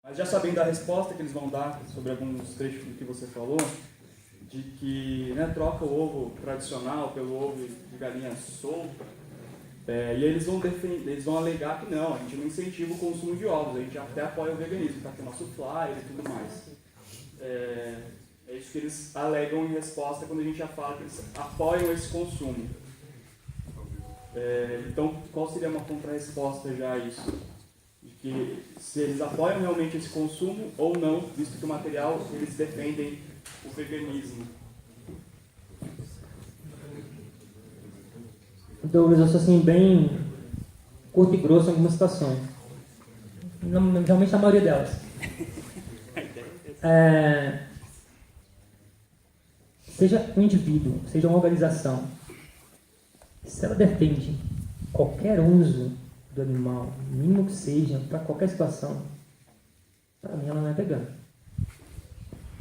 Mas já sabendo a resposta que eles vão dar sobre alguns trechos do que você falou, de que, né, troca o ovo tradicional pelo ovo de galinha solta, e eles vão alegar que não, a gente não incentiva o consumo de ovos, a gente até apoia o veganismo, está aqui o nosso flyer e tudo mais. É isso que eles alegam em resposta quando a gente já fala que eles apoiam esse consumo. Então, qual seria uma contra-resposta já a isso? De que se eles apoiam realmente esse consumo ou não, visto que o material, eles defendem o veganismo. Douglas, eu sou assim, bem curto e grosso em algumas situações. Realmente a maioria delas. Seja um indivíduo, seja uma organização, se ela defende qualquer uso do animal, mínimo que seja, para qualquer situação, para mim ela não é vegana.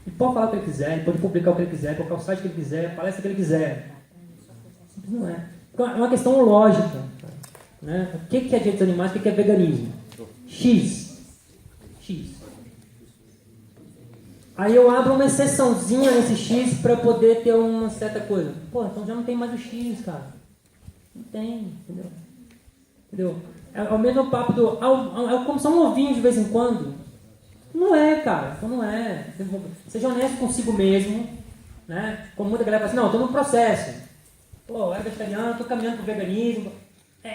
Ele pode falar o que ele quiser, ele pode publicar o que ele quiser, colocar o site que ele quiser, a palestra que ele quiser. Simples não é. É uma questão lógica. Né? O que é direitos animais, o que é veganismo? X. Aí eu abro uma exceçãozinha nesse X para poder ter uma certa coisa. Pô, então já não tem mais o X, cara. Não tem, entendeu? É o mesmo papo do... como só um ovinho de vez em quando. Não é, cara. Então não é. Seja honesto consigo mesmo. Né? Como muita galera fala assim, não, eu tô no processo. Pô, eu era vegetariano, estou caminhando para o veganismo.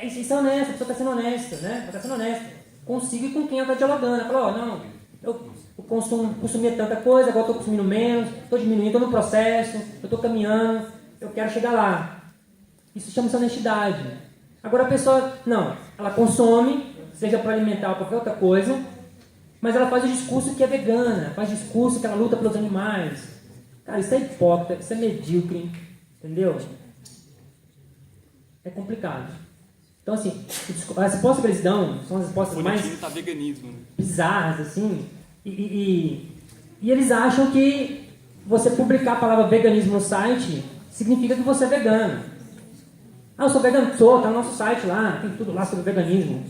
Isso é honesto, a pessoa está sendo honesta, né? Ela está sendo honesta. Consigo ir com quem ela está dialogando. Ela fala, não, eu consumia tanta coisa, agora estou consumindo menos, estou diminuindo, estou no processo, eu estou caminhando, eu quero chegar lá. Isso chama-se honestidade. Agora a pessoa, não, ela consome, seja para alimentar ou para qualquer outra coisa, mas ela faz o discurso que é vegana, faz o discurso que ela luta pelos animais. Cara, isso é hipócrita, isso é medíocre, entendeu? É complicado. Então, assim, as respostas que eles dão são as respostas mais tá veganismo, né? Bizarras, assim. E eles acham que você publicar a palavra veganismo no site significa que você é vegano. Ah, eu sou vegano? Sou, tá no nosso site lá, tem tudo lá sobre veganismo.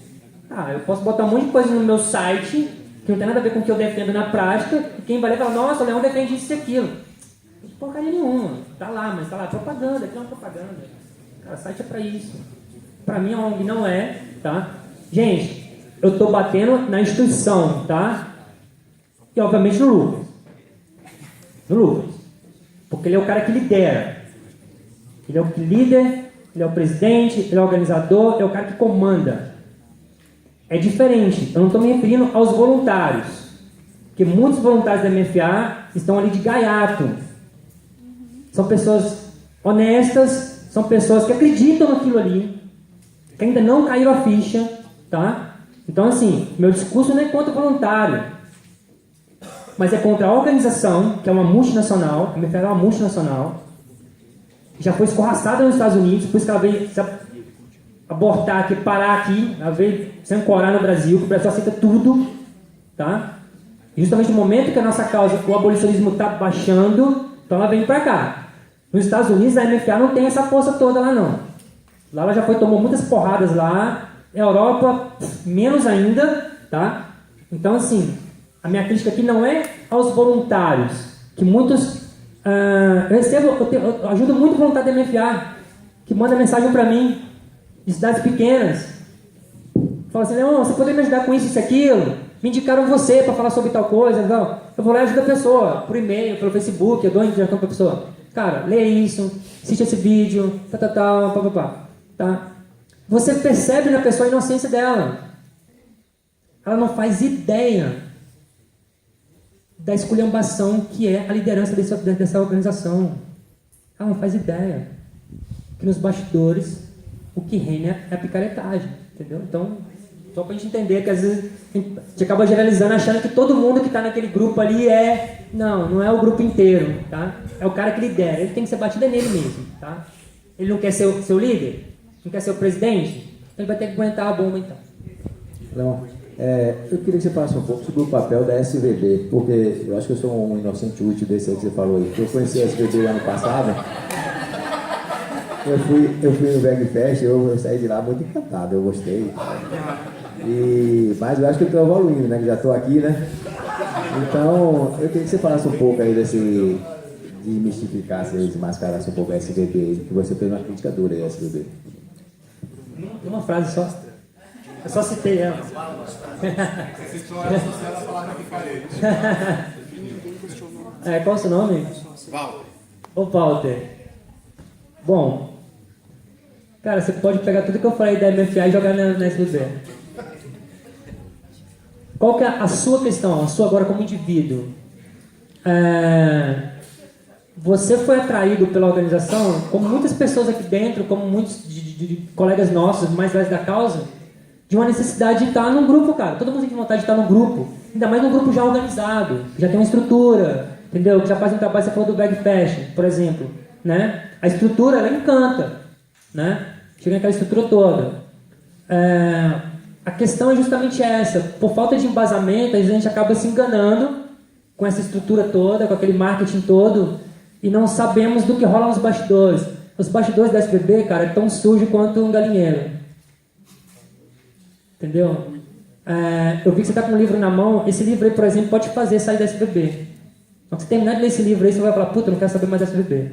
Ah, eu posso botar um monte de coisa no meu site que não tem nada a ver com o que eu defendo na prática, e quem vai ler fala, nossa, o Leão defende isso e aquilo. Não tem porcaria nenhuma. Tá lá, mas tá lá, propaganda, aqui é uma propaganda. Cara, site é pra isso. Pra mim a ONG não é, tá? Gente, eu tô batendo na instituição, tá? E obviamente no Lucas. No Lucas. Porque ele é o cara que lidera. Ele é o líder, ele é o presidente, ele é o organizador, é o cara que comanda. É diferente. Eu não estou me referindo aos voluntários. Porque muitos voluntários da MFA estão ali de gaiato. São pessoas honestas, são pessoas que acreditam naquilo ali, que ainda não caíram a ficha, tá? Então, assim, meu discurso não é contra o voluntário, mas é contra a organização, que é uma multinacional, a MFA é uma multinacional, que já foi escorraçada nos Estados Unidos, por isso que ela veio abortar aqui, parar aqui, ela veio se ancorar no Brasil, que o Brasil aceita tudo, tá? E justamente no momento que a nossa causa, o abolicionismo está baixando, então ela vem para cá. Nos Estados Unidos, a MFA não tem essa força toda lá, não. Lá ela já tomou muitas porradas lá. Europa, menos ainda, tá? Então, assim, a minha crítica aqui não é aos voluntários, que muitos... eu ajudo muito voluntário da MFA, que manda mensagem para mim, de cidades pequenas. Fala assim, não, você poderia me ajudar com isso e aquilo? Me indicaram você para falar sobre tal coisa. Então, eu vou lá e ajudo a pessoa, por e-mail, pelo Facebook, eu dou indicação para a pessoa. Cara, lê isso, assiste esse vídeo, tá? Você percebe na pessoa a inocência dela. Ela não faz ideia da esculhambação que é a liderança dessa organização. Ela não faz ideia que nos bastidores o que reina é a picaretagem, entendeu? Então, só pra gente entender que às vezes a gente acaba generalizando achando que todo mundo que está naquele grupo ali é... Não é o grupo inteiro, tá? É o cara que lidera, ele tem que ser batido nele mesmo, tá? Ele não quer ser o seu líder? Não quer ser o presidente? Ele vai ter que aguentar a bomba, então. Não, eu queria que você falasse um pouco sobre o papel da SVB, porque eu acho que eu sou um inocente útil desse aí que você falou aí. Eu conheci a SVB ano passado, eu fui no VegFest, eu saí de lá muito encantado, eu gostei. Mas eu acho que eu estou evoluindo, né? Que já estou aqui, né? Então, eu queria que você falasse um pouco aí desse... de mistificar, se desmascarasse um pouco a SBB, que você fez uma crítica dura aí, a SBB. Tem uma frase só. Eu só citei ela. Você citou ela associada à palavra picareta. Qual é o seu nome? Walter. Ô, Walter. Bom, cara, você pode pegar tudo que eu falei da MFA e jogar na SBB. Qual que é a sua questão? A sua agora como indivíduo? Você foi atraído pela organização, como muitas pessoas aqui dentro, como muitos de colegas nossos, mais velhos da causa, de uma necessidade de estar num grupo, cara. Todo mundo tem vontade de estar num grupo. Ainda mais num grupo já organizado, que já tem uma estrutura, entendeu? Que já faz um trabalho, você falou do bag fashion, por exemplo. Né? A estrutura, ela encanta. Né? Chega naquela estrutura toda. A questão é justamente essa. Por falta de embasamento, a gente acaba se enganando com essa estrutura toda, com aquele marketing todo, e não sabemos do que rola nos bastidores. Os bastidores da SBB, cara, é tão sujo quanto um galinheiro. Entendeu? Eu vi que você está com um livro na mão. Esse livro aí, por exemplo, pode te fazer sair da SBB. Quando você terminar de ler esse livro aí, você vai falar, puta, eu não quero saber mais da SBB.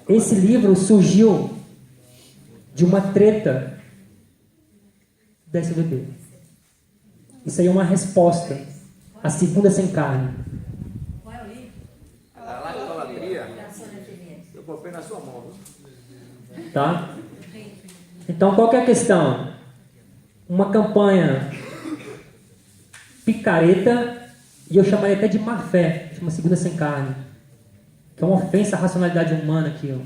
Esse livro surgiu de uma treta da SBB. Isso aí é uma resposta. A segunda sem carne. A lactolatria, eu coloquei na sua mão. Tá? Então, qual que é a questão? Uma campanha picareta, e eu chamaria até de má fé, de uma segunda sem carne, que é uma ofensa à racionalidade humana aquilo.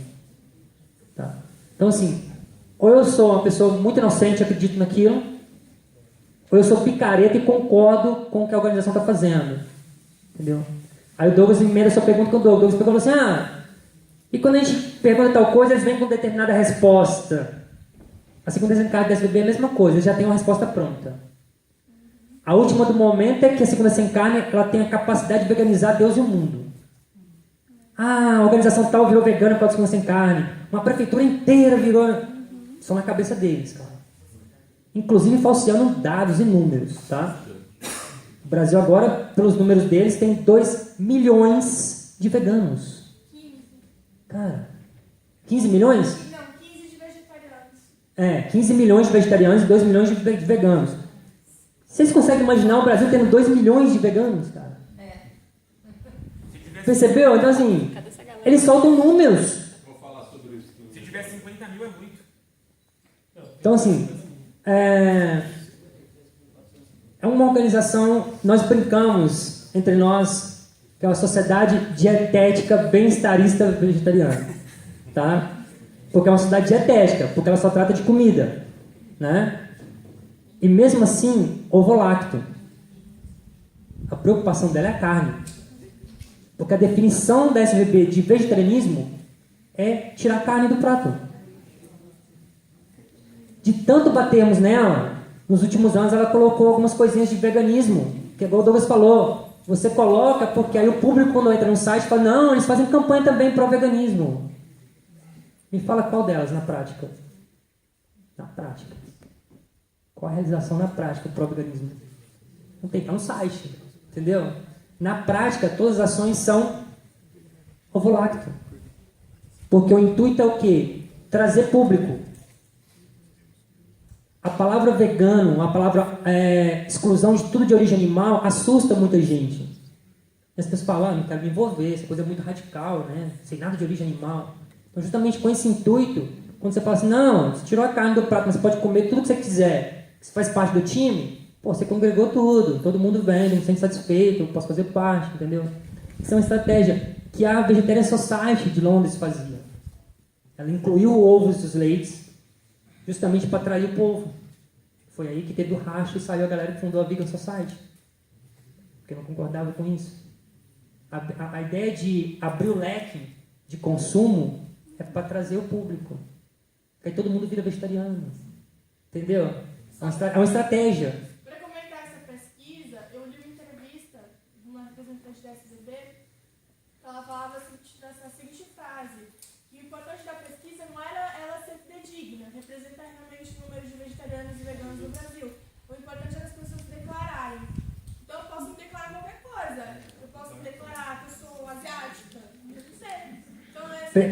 Tá? Então, assim, ou eu sou uma pessoa muito inocente e acredito naquilo, ou eu sou picareta e concordo com o que a organização está fazendo. Entendeu? Aí o Douglas emenda a sua pergunta com o Douglas. O Douglas pergunta assim, e quando a gente pergunta tal coisa, eles vêm com determinada resposta. A segunda sem carne da SBB é a mesma coisa, eles já têm uma resposta pronta. A última do momento é que a segunda sem carne, ela tem a capacidade de veganizar Deus e o mundo. A organização tal virou vegana por causa da segunda sem carne. Uma prefeitura inteira virou... Só na cabeça deles, cara. Inclusive falseando dados e números, tá? O Brasil agora, pelos números deles, tem 2 milhões de veganos. 15. Cara, 15 milhões? Não, 15 de vegetarianos. 15 milhões de vegetarianos e 2 milhões de veganos. Vocês conseguem imaginar o Brasil tendo 2 milhões de veganos, cara? Percebeu? Então, assim, eles soltam números. Vou falar sobre isso. Se tiver 50 mil é muito. Então, assim, é uma organização, nós brincamos entre nós, que é uma sociedade dietética bem-estarista vegetariana, tá? Porque é uma sociedade dietética, porque ela só trata de comida, né? E mesmo assim, ovo-lacto. A preocupação dela é a carne. Porque a definição da SVB de vegetarianismo é tirar a carne do prato. De tanto batermos nela, nos últimos anos ela colocou algumas coisinhas de veganismo, que igual o Douglas falou, você coloca porque aí o público quando entra no site fala, não, eles fazem campanha também pro veganismo. Me fala qual delas na prática. Na prática. Qual a realização na prática pro veganismo? Não tem, tá no site, entendeu? Na prática, todas as ações são ovo-lacto. Porque o intuito é o quê? Trazer público. A palavra vegano, a palavra exclusão de tudo de origem animal, assusta muita gente. As pessoas falam, não quero me envolver, essa coisa é muito radical, né? Sem nada de origem animal. Então, justamente com esse intuito, quando você fala assim, não, você tirou a carne do prato, mas você pode comer tudo que você quiser, você faz parte do time, pô, você congregou tudo, todo mundo vem, não se sente satisfeito, eu posso fazer parte, entendeu? Isso é uma estratégia que a Vegetarian Society de Londres fazia. Ela incluiu ovos dos leites, justamente para atrair o povo. Foi aí que teve o racha e saiu a galera que fundou a Vegan Society. Porque não concordava com isso. A ideia de abrir o leque de consumo é para trazer o público. Porque aí todo mundo vira vegetariano. Entendeu? É uma estratégia. Para comentar essa pesquisa, eu li uma entrevista de uma representante da SBB, que ela falava a seguinte frase, que o importante da pesquisa não era ela ser fidedigna, representar realmente o número de vegetarianos e veganos no Brasil. O importante era as pessoas declararem.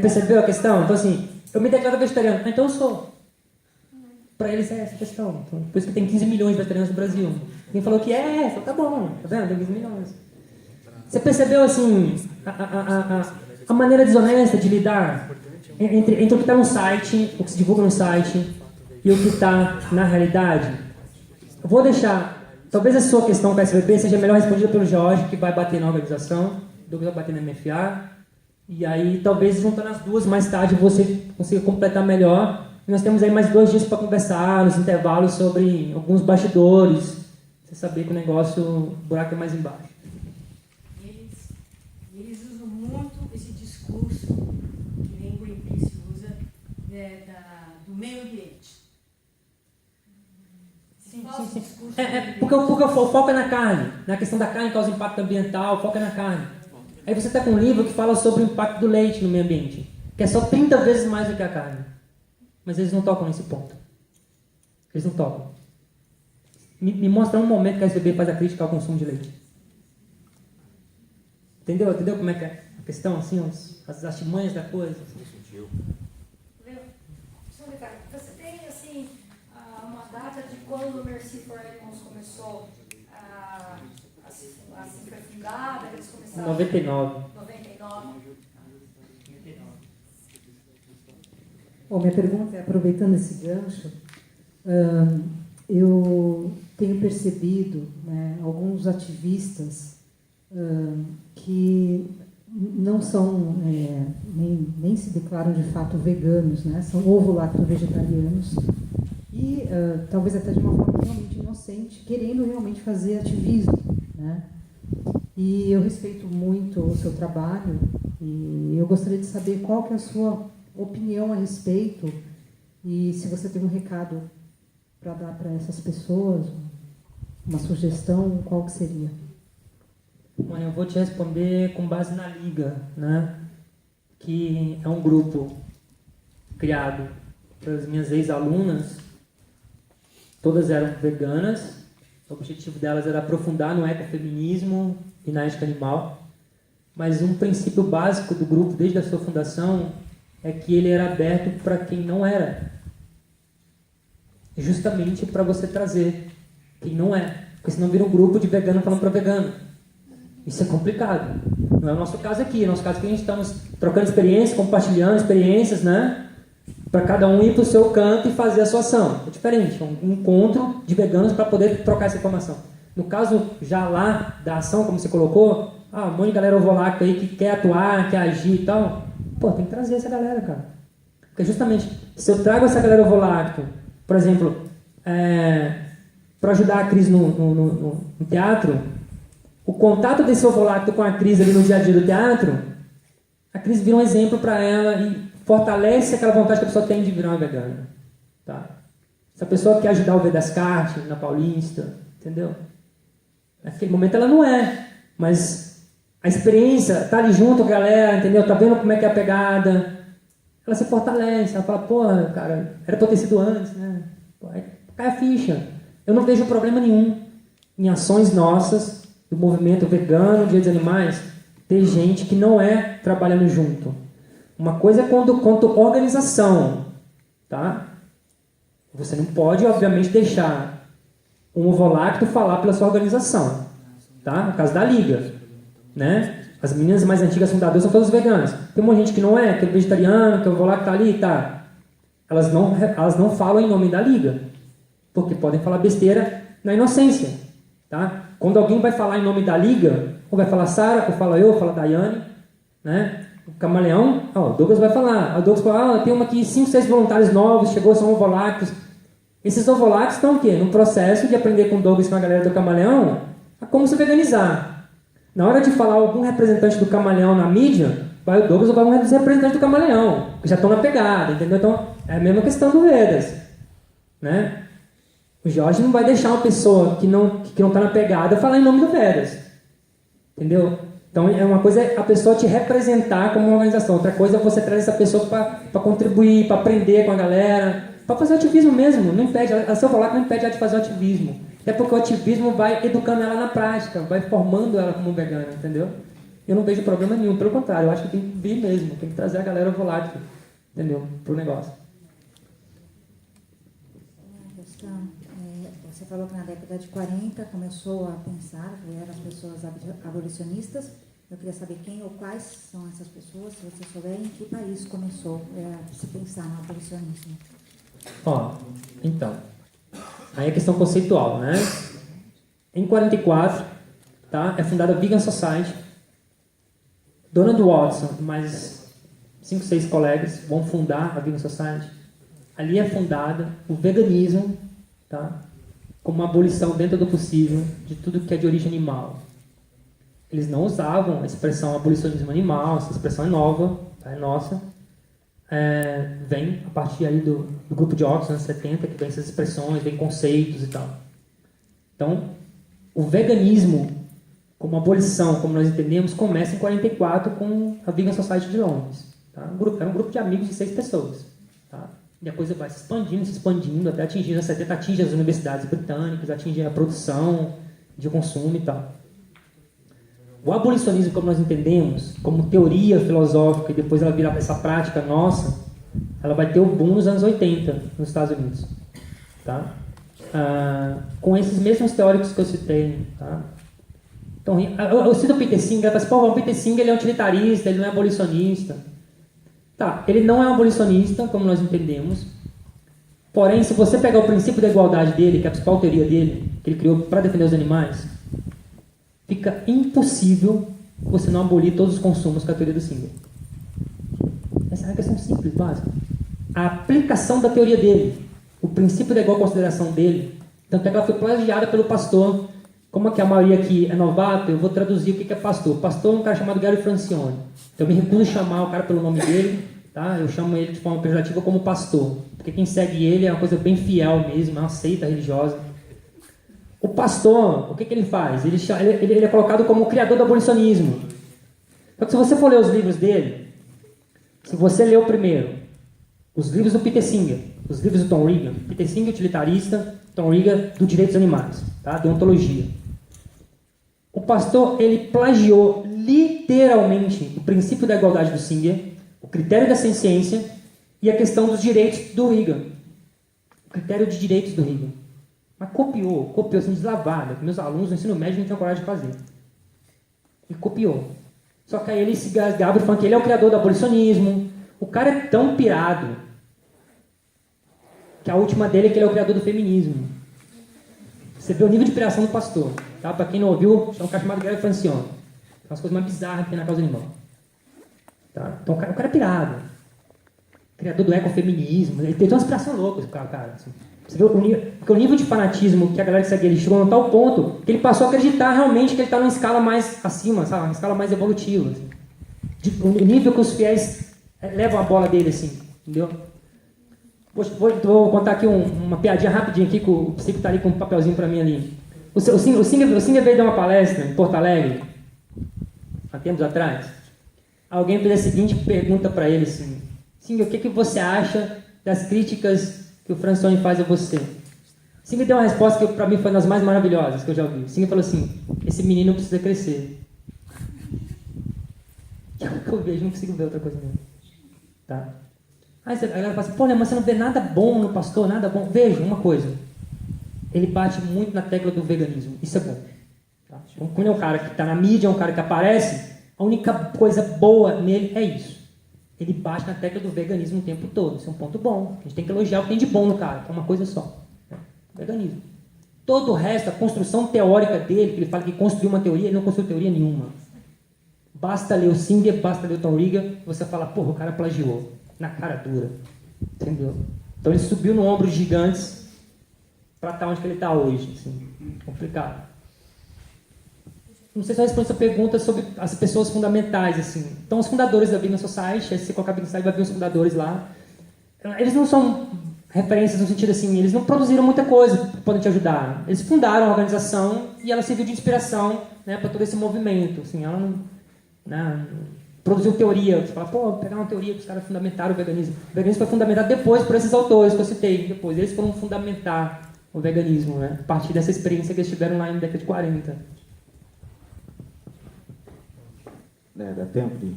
Percebeu a questão? Então, assim, eu me declaro vegetariano. Ah, então eu sou. Para eles é essa a questão. Então, por isso que tem 15 milhões de vegetarianos no Brasil. Quem falou que falou, tá bom, tá vendo? Tem 15 milhões. Você percebeu, assim, a maneira desonesta de lidar entre o que está no site, o que se divulga no site, e o que está na realidade? Eu vou deixar, talvez a sua questão com a SVB seja melhor respondida pelo Jorge, que vai bater na organização, o Douglas vai bater na MFA, e aí talvez juntando as duas mais tarde você consiga completar melhor. E nós temos aí mais 2 dias para conversar, nos intervalos, sobre alguns bastidores, você saber que o negócio, o buraco é mais embaixo. Eles usam muito esse discurso, que nem o Greenpeace usa, do meio ambiente. Sim. Porque o foco é na carne, na questão da carne causa impacto ambiental, o foco é na carne. Aí você está com um livro que fala sobre o impacto do leite no meio ambiente, que é só 30 vezes mais do que a carne. Mas eles não tocam nesse ponto. Eles não tocam. Me mostra um momento que a SBB faz a crítica ao consumo de leite. Entendeu como é que é a questão, assim, as artimanhas da coisa? Você tem, assim, uma data de quando o Mercy for Animals começou a ser fundada? Eles começaram 99. 99. Bom, minha pergunta é, aproveitando esse gancho, eu tenho percebido, né, alguns ativistas que não são, nem se declaram de fato veganos, né, são ovo-lacto-vegetarianos e talvez até de uma forma realmente inocente, querendo realmente fazer ativismo, né? E eu respeito muito o seu trabalho e eu gostaria de saber qual que é a sua opinião a respeito e se você tem um recado para dar para essas pessoas, uma sugestão, qual que seria? Bom, eu vou te responder com base na Liga, né? Que é um grupo criado pelas minhas ex-alunas, todas eram veganas, o objetivo delas era aprofundar no ecofeminismo e na ética animal, mas um princípio básico do grupo desde a sua fundação é que ele era aberto para quem não era, justamente para você trazer quem não é, porque senão vira um grupo de vegano falando para vegano. Isso é complicado. Não é o nosso caso aqui. É o nosso caso que a gente estamos trocando experiências, compartilhando experiências, né? Para cada um ir para o seu canto e fazer a sua ação. É diferente. É um encontro de veganos para poder trocar essa informação. No caso, já lá da ação, como você colocou, um monte de galera ovolacta aí que quer atuar, quer agir e tal. Pô, tem que trazer essa galera, cara. Porque justamente, se eu trago essa galera ovolacta, por exemplo, para ajudar a Cris no teatro, o contato desse ovolacto com a Cris ali no dia a dia do teatro, a Cris vira um exemplo para ela e fortalece aquela vontade que a pessoa tem de virar uma vegana. Tá? Se a pessoa quer ajudar o Vedascarte na Paulista, entendeu? Naquele momento ela não é, mas a experiência, tá ali junto com a galera, entendeu? Tá vendo como é que é a pegada, ela se fortalece, ela fala, porra, cara, era pra ter sido antes, né? Pô, aí cai a ficha. Eu não vejo problema nenhum em ações nossas, do movimento vegano, Dia dos Animais, ter gente que não é trabalhando junto. Uma coisa é quanto organização, tá? Você não pode, obviamente, deixar um ovolacto falar pela sua organização, tá? No caso da Liga, né? As meninas mais antigas fundadoras são todas veganas. Tem uma gente que não é, que é vegetariano, que é o ovolacto tá ali, tá? Elas não falam em nome da Liga, porque podem falar besteira na inocência, tá? Quando alguém vai falar em nome da Liga, ou vai falar Sara, ou fala eu, ou fala Daiane, né? O Camaleão, o Douglas vai falar. O Douglas fala, tem uma aqui, 5, 6 voluntários novos, chegou, são ovolactos. Esses ovolactos estão o quê? No processo de aprender com o Douglas e com a galera do Camaleão a como se veganizar. Na hora de falar algum representante do Camaleão na mídia, vai o Douglas ou vai um representante do Camaleão, que já estão na pegada, entendeu? Então, é a mesma questão do Vedas, né? O Jorge não vai deixar uma pessoa que não está na pegada falar em nome do Vedas. Entendeu? Então, uma coisa é a pessoa te representar como uma organização. Outra coisa é você trazer essa pessoa para contribuir, para aprender com a galera, para fazer ativismo mesmo. Não impede, a seu falar que não impede ela de fazer o ativismo. É porque o ativismo vai educando ela na prática, vai formando ela como vegana, entendeu? Eu não vejo problema nenhum, pelo contrário, eu acho que tem que vir mesmo, tem que trazer a galera volátil, entendeu? Pro negócio. Você falou que na década de 40 começou a pensar, eram as pessoas abolicionistas. Eu queria saber quem ou quais são essas pessoas, se você souber, em que país começou a se pensar no abolicionismo. Ó, então, aí é questão conceitual, né? Em 44, tá, é fundada a Vegan Society. Donald Watson, mais 5, 6 colegas vão fundar a Vegan Society. Ali é fundada o veganismo, tá, como uma abolição dentro do possível de tudo que é de origem animal. Eles não usavam a expressão abolicionismo animal, essa expressão é nova, tá, é nossa. Vem a partir aí do grupo de Oxford, anos 70, que vem essas expressões, vem conceitos e tal. Então, o veganismo, como abolição, como nós entendemos, começa em 44 com a Vegan Society de Londres. Tá? Era um grupo de amigos de 6 pessoas. Tá? E a coisa vai se expandindo, até atingir, anos 70, atinge as universidades britânicas, atinge a produção de consumo e tal. O abolicionismo, como nós entendemos, como teoria filosófica, e depois ela virar essa prática nossa, ela vai ter o boom nos anos 80, nos Estados Unidos. Tá? Com esses mesmos teóricos que eu citei. Tá? Então, eu cito o Peter Singer, eu falo assim, o Peter Singer ele é utilitarista, ele não é abolicionista. Tá, ele não é um abolicionista, como nós entendemos. Porém, se você pegar o princípio da igualdade dele, que é a principal teoria dele, que ele criou para defender os animais, fica impossível você não abolir todos os consumos com a teoria do Singer. Essa é uma questão simples, básica. A aplicação da teoria dele, o princípio da igual consideração dele, tanto é que ela foi plagiada pelo pastor. Como aqui a maioria aqui é novato, eu vou traduzir o que é pastor. Pastor é um cara chamado Gary Francione. Então eu me recuso a chamar o cara pelo nome dele, tá? Eu chamo ele de forma pejorativa como pastor. Porque quem segue ele é uma coisa bem fiel mesmo, é uma seita religiosa. O pastor, o que ele faz? Ele é colocado como o criador do abolicionismo. Só que se você for ler os livros dele, se você leu primeiro os livros do Peter Singer, os livros do Tom Regan, Peter Singer utilitarista, Tom Regan do direito dos animais, tá? Deontologia. O pastor, ele plagiou literalmente o princípio da igualdade do Singer, o critério da ciência e a questão dos direitos do Regan. O critério de direitos do Regan. Mas copiou assim, deslavada, que meus alunos no ensino médio não tinham coragem de fazer. Ele copiou. Só que aí ele se gaba falando que ele é o criador do abolicionismo. O cara é tão pirado que a última dele é que ele é o criador do feminismo. Você vê o nível de piração do pastor. Tá? Para quem não ouviu, é um cara chamado Gary Francione. É umas coisas mais bizarras que tem na causa animal. Tá? Então o cara é pirado. Criador do ecofeminismo. Ele tem uma inspiração louca, esse cara. Assim. Você vê o nível de fanatismo que a galera que segue ele chegou a tal ponto que ele passou a acreditar realmente que ele está numa escala mais acima, sabe? Uma escala mais evolutiva. Assim. O nível que os fiéis levam a bola dele, assim. Entendeu? Vou contar aqui uma piadinha rapidinho aqui, que o psico está ali com um papelzinho para mim ali. O Singer veio dar uma palestra em Porto Alegre, há tempos atrás. Alguém fez a seguinte pergunta para ele assim: Singer, o que você acha das críticas que o Francione faz a você? Singer deu uma resposta que para mim foi uma das mais maravilhosas que eu já ouvi. Singer falou assim: esse menino precisa crescer. É o que eu vejo, não consigo ver outra coisa mesmo. Tá? Aí a galera fala assim: pô, mas você não vê nada bom no pastor, nada bom. Veja uma coisa: ele bate muito na tecla do veganismo. Isso é bom. Tá? Quando é um cara que está na mídia, é um cara que aparece, a única coisa boa nele é isso. Ele bate na tecla do veganismo o tempo todo. Isso é um ponto bom. A gente tem que elogiar o que tem de bom no cara, que é uma coisa só. Né? Veganismo. Todo o resto, a construção teórica dele, que ele fala que construiu uma teoria, ele não construiu teoria nenhuma. Basta ler o Singer, basta ler o Tom Regan, você fala, porra, o cara plagiou. Na cara dura. Entendeu? Então ele subiu no ombro de gigantes para estar onde ele está hoje. Assim. Complicado. Não sei se eu respondo essa pergunta sobre as pessoas fundamentais. Assim. Então, os fundadores da Vegan Society, se você colocar Vegan Society, vai ver os fundadores lá. Eles não são referências no sentido assim, eles não produziram muita coisa que podem te ajudar. Eles fundaram a organização e ela serviu de inspiração, né, para todo esse movimento. Assim, ela não produziu teoria. Você fala, pô, pegar uma teoria que os caras fundamentaram o veganismo. O veganismo foi fundamentado depois por esses autores que eu citei. Depois eles foram fundamentar o veganismo, né, a partir dessa experiência que eles tiveram lá na década de 40. Dá tempo de...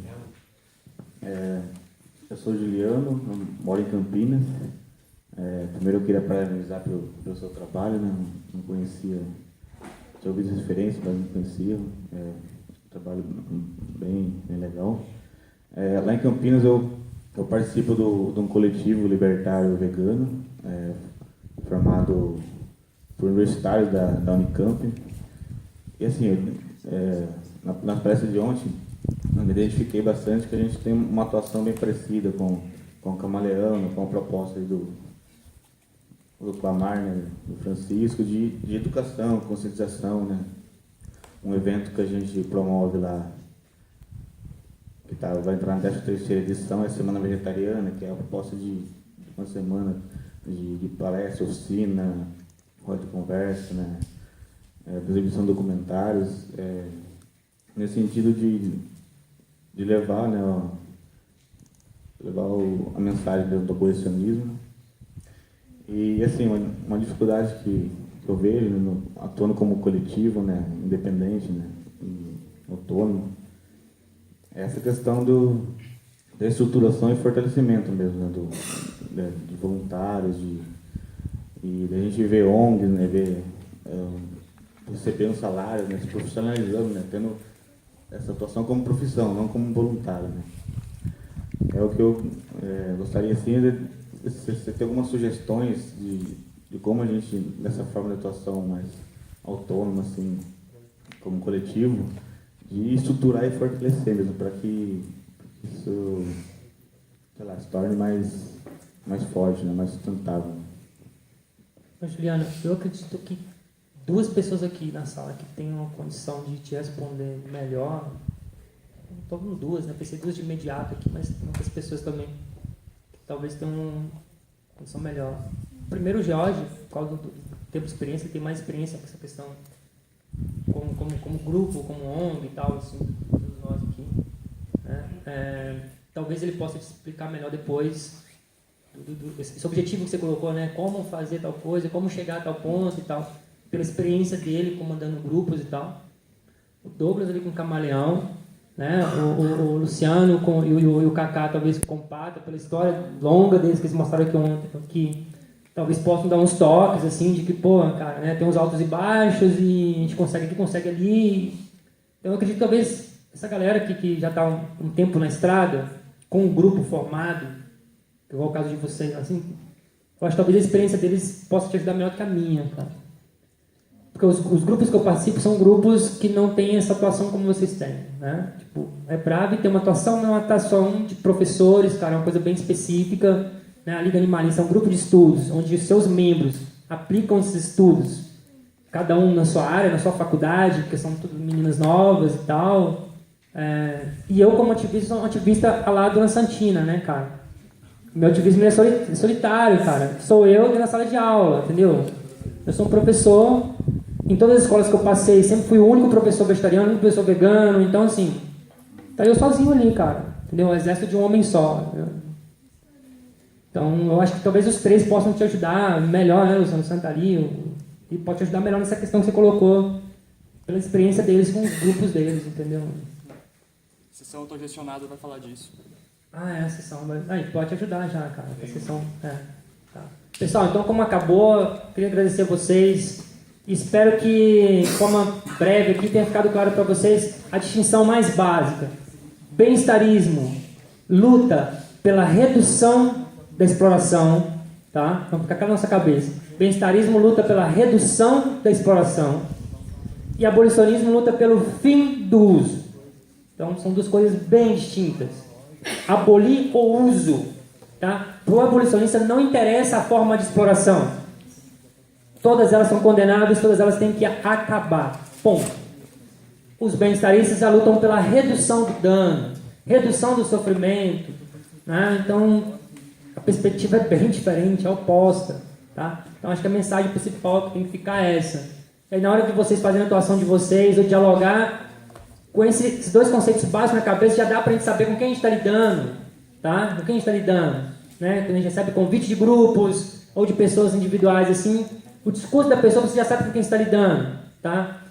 eu sou Juliano, eu moro em Campinas. Primeiro eu queria parabenizar pelo seu trabalho, né? Não conhecia, tinha ouvido as referências, mas não conhecia. Um trabalho bem legal. Lá em Campinas eu participo de um coletivo libertário vegano, formado por universitários da Unicamp. E assim, na palestra de ontem, eu me identifiquei bastante que a gente tem uma atuação bem parecida com o Camaleão, com a proposta do Clamar, né, do Francisco, de educação, conscientização, né? Um evento que a gente promove lá, que vai entrar na 13ª edição, é a Semana Vegetariana, que é a proposta de uma semana de palestra, oficina, roda de conversa, né? Exibição de documentários, nesse sentido de levar, né, a mensagem do abolicionismo. E assim, uma dificuldade que eu vejo, atuando como coletivo, né, independente, né, autônomo, é essa questão da estruturação e fortalecimento mesmo, né, de voluntários, e a gente vê ONGs, né, recebendo salário, né, se profissionalizando, né, tendo essa atuação como profissão, não como voluntário, né. É o que eu gostaria, assim, de você ter algumas sugestões de como a gente, nessa forma de atuação mais autônoma, assim, como coletivo, de estruturar e fortalecer mesmo, para que isso, sei lá, se torne mais forte, né, mais sustentável. Juliana, eu acredito que 2 pessoas aqui na sala que têm uma condição de te responder melhor, estou falando 2, né? Pensei 2 de imediato aqui, mas tem outras pessoas também que talvez tenham uma condição melhor. Primeiro, o Jorge, por causa do tempo de experiência, tem mais experiência com essa questão como grupo, como ONG e tal, assim, todos nós aqui, né? Talvez ele possa te explicar melhor depois esse objetivo que você colocou, né? Como fazer tal coisa, como chegar a tal ponto e tal, pela experiência dele comandando grupos e tal. O Douglas ali com o Camaleão, né? O Luciano e o Kaká talvez com o Pata, pela história longa deles que eles mostraram aqui ontem, que talvez possam dar uns toques, assim, de que, pô, cara, né, tem uns altos e baixos e a gente consegue aqui, consegue ali. Então eu acredito que talvez essa galera aqui que já está um tempo na estrada, com um grupo formado, igual o caso de vocês, assim, eu acho que talvez a experiência deles possa te ajudar melhor do que a minha, cara. Porque os grupos que eu participo são grupos que não têm essa atuação como vocês têm, né? Tipo, é Brave tem uma atuação, não é uma atuação de professores, cara, é uma coisa bem específica, né? A Liga Animalista é um grupo de estudos, onde os seus membros aplicam esses estudos, cada um na sua área, na sua faculdade, porque são tudo meninas novas e tal. E eu, como ativista, sou um ativista ao lado da Santina, né, cara? Meu ativismo é solitário, cara. Sou eu aqui na sala de aula, entendeu? Eu sou um professor. Em todas as escolas que eu passei, sempre fui o único professor vegetariano, o único professor vegano. Então, assim, tá eu sozinho ali, cara. Entendeu? O exército de um homem só. Entendeu? Então, eu acho que talvez os 3 possam te ajudar melhor, né, Luciano Santa ali, e pode te ajudar melhor nessa questão que você colocou, pela experiência deles com os grupos deles, entendeu? A sessão autogestionada vai falar disso. A sessão vai... pode te ajudar já, cara. A sessão... Tá. Pessoal, então, como acabou, queria agradecer a vocês. Espero que, de forma breve aqui, tenha ficado claro para vocês a distinção mais básica. Bem-estarismo, luta pela redução da exploração, tá? Vamos ficar com a nossa cabeça. Bem-estarismo luta pela redução da exploração e abolicionismo luta pelo fim do uso. Então, são 2 coisas bem distintas. Abolir o uso, tá? Para o abolicionista não interessa a forma de exploração. Todas elas são condenáveis, todas elas têm que acabar. Ponto. Os bem-estaristas já lutam pela redução do dano, redução do sofrimento, né? Então, a perspectiva é bem diferente, é oposta, tá? Então, acho que a mensagem principal que tem que ficar é essa. E aí, na hora de vocês fazerem a atuação de vocês, ou dialogar com esses 2 conceitos básicos na cabeça, já dá pra gente saber com quem a gente está lidando, tá? Com quem a gente está lidando, né? Quando a gente recebe convite de grupos ou de pessoas individuais, assim, o discurso da pessoa você já sabe com quem está lidando, tá?